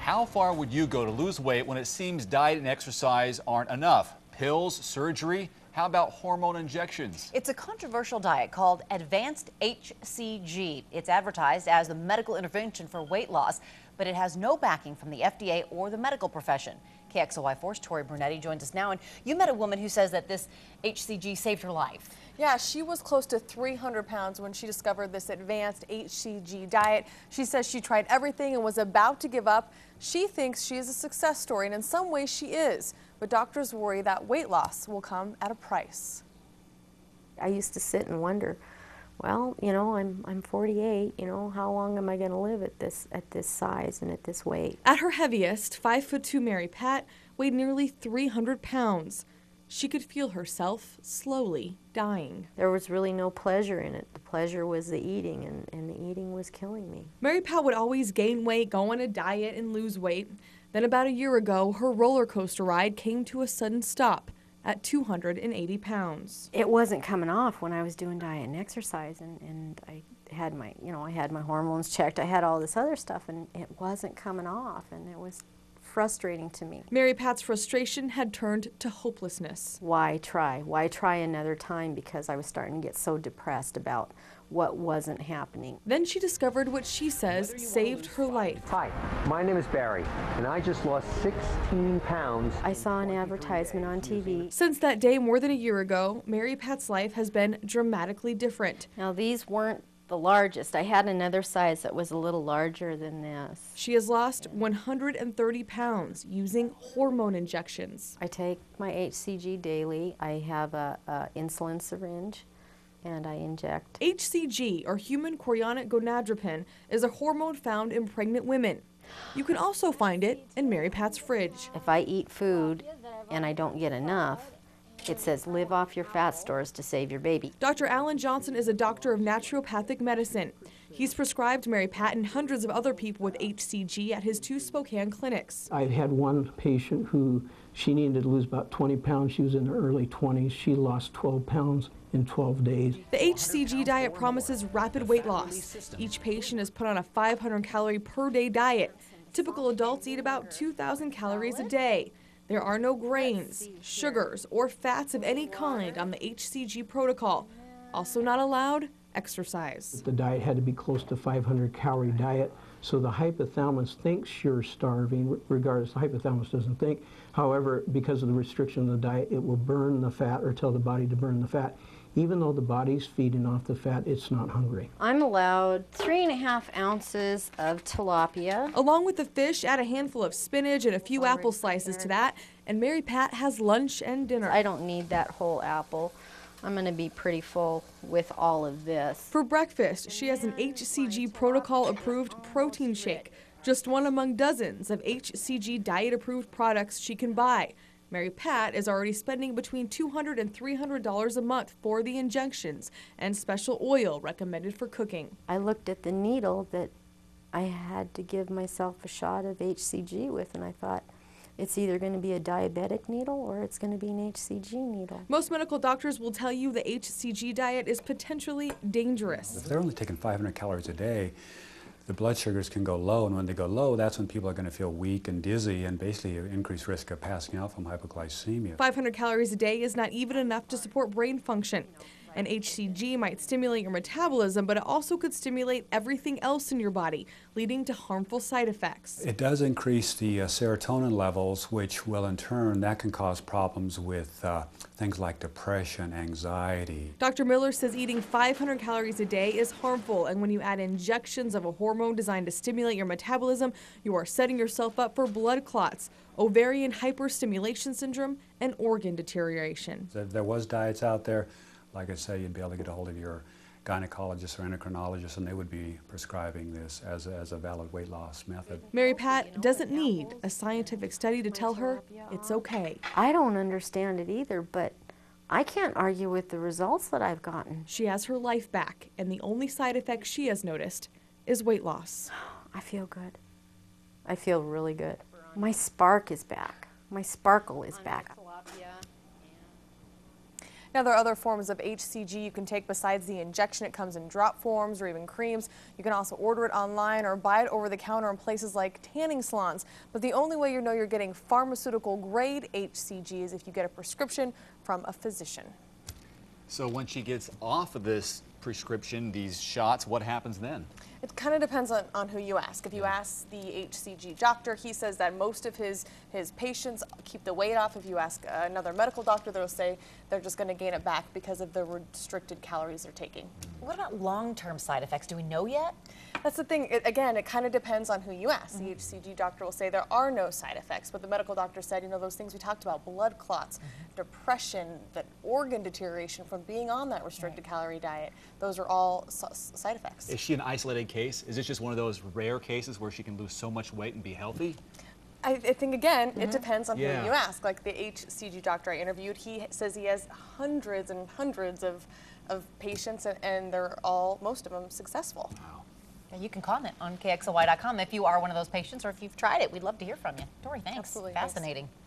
How far would you go to lose weight when it seems diet and exercise aren't enough? Pills, surgery? How about hormone injections? It's a controversial diet called advanced HCG. It's advertised as the medical intervention for weight loss, but it has no backing from the FDA or the medical profession. KXLY4's Tori Brunetti joins us now, and you met a woman who says that this HCG saved her life. Yeah, she was close to 300 pounds when she discovered this advanced HCG diet. She says she tried everything and was about to give up. She thinks she is a success story, and in some ways she is. But doctors worry that weight loss will come at a price. I used to sit and wonder, well, you know, I'm 48, you know, how long am I going to live at this size and at this weight? At her heaviest, 5'2" Mary Pat weighed nearly 300 pounds. She could feel herself slowly dying. There was really no pleasure in it. The pleasure was the eating, and the eating was killing me. Mary Pat would always gain weight, go on a diet, and lose weight. Then about a year ago, her roller coaster ride came to a sudden stop at 280 pounds. It wasn't coming off when I was doing diet and exercise, and I had my, I had my hormones checked. I had all this other stuff, and it wasn't coming off, and it was frustrating to me. Mary Pat's frustration had turned to hopelessness. Why try? Why try another time? Because I was starting to get so depressed about what wasn't happening. Then she discovered what she says saved her life. Hi, my name is Barry, and I just lost 16 pounds. I saw an advertisement on TV. Since that day more than a year ago, Mary Pat's life has been dramatically different. Now these weren't the largest. I had another size that was a little larger than this. She has lost 130 pounds using hormone injections. I take my HCG daily. I have a insulin syringe, and I inject. HCG, or human chorionic gonadotropin, is a hormone found in pregnant women. You can also find it in Mary Pat's fridge. If I eat food and I don't get enough, it says live off your fat stores to save your baby. Dr. Alan Johnson is a doctor of naturopathic medicine. He's prescribed Mary Pat and hundreds of other people with HCG at his 2 Spokane clinics. I've had one patient who she needed to lose about 20 pounds. She was in her early 20s. She lost 12 pounds in 12 days. The HCG diet promises rapid weight loss. Each patient is put on a 500-calorie per day diet. Typical adults eat about 2,000 calories a day. There are no grains, sugars, or fats of any kind on the HCG protocol. Also not allowed, exercise. The diet had to be close to 500-calorie diet, so the hypothalamus thinks you're starving, regardless, the hypothalamus doesn't think. However, because of the restriction of the diet, it will burn the fat or tell the body to burn the fat. Even though the body's feeding off the fat, it's not hungry. I'm allowed 3.5 ounces of tilapia. Along with the fish, add a handful of spinach and a few apple slices to that, and Mary Pat has lunch and dinner. I don't need that whole apple. I'm going to be pretty full with all of this. For breakfast, she has an HCG protocol-approved protein shake, just one among dozens of HCG diet-approved products she can buy. Mary Pat is already spending between $200 and $300 a month for the injections and special oil recommended for cooking. I looked at the needle that I had to give myself a shot of HCG with, and I thought, it's either going to be a diabetic needle or it's going to be an HCG needle. Most medical doctors will tell you the HCG diet is potentially dangerous. If they're only taking 500 calories a day, the blood sugars can go low, and when they go low, that's when people are going to feel weak and dizzy and basically increased risk of passing out from hypoglycemia. 500 calories a day is not even enough to support brain function. And HCG might stimulate your metabolism, but it also could stimulate everything else in your body, leading to harmful side effects. It does increase the serotonin levels, which will in turn, that can cause problems with things like depression, anxiety. Dr. Miller says eating 500 calories a day is harmful, and when you add injections of a hormone designed to stimulate your metabolism, you are setting yourself up for blood clots, ovarian hyperstimulation syndrome, and organ deterioration. There was diets out there. Like I say, you'd be able to get a hold of your gynecologist or endocrinologist, and they would be prescribing this as a valid weight loss method. Mary Pat doesn't need a scientific study to tell her it's okay. I don't understand it either, but I can't argue with the results that I've gotten. She has her life back, and the only side effect she has noticed is weight loss. I feel good. I feel really good. My spark is back. My sparkle is back. Now, there are other forms of HCG you can take besides the injection. It comes in drop forms or even creams. You can also order it online or buy it over the counter in places like tanning salons. But the only way you know you're getting pharmaceutical grade HCG is if you get a prescription from a physician. So when she gets off of this prescription, these shots, what happens then? It kind of depends on who you ask. If you ask the HCG doctor, he says that most of his patients keep the weight off. If you ask another medical doctor, they'll say they're just going to gain it back because of the restricted calories they're taking. What about long-term side effects? Do we know yet? That's the thing. Again, it kind of depends on who you ask. The HCG doctor will say there are no side effects, but the medical doctor said, you know, those things we talked about, blood clots, depression, that organ deterioration from being on that restricted calorie diet, those are all side effects. Is she an isolated case? Is this just one of those rare cases where she can lose so much weight and be healthy? I think, again, it depends on who you ask. Like the HCG doctor I interviewed, he says he has hundreds and hundreds of patients, and they're all, most of them, successful. Wow. You can comment on KXLY.com if you are one of those patients or if you've tried it. We'd love to hear from you. Tori, thanks. Absolutely. Fascinating. Thanks.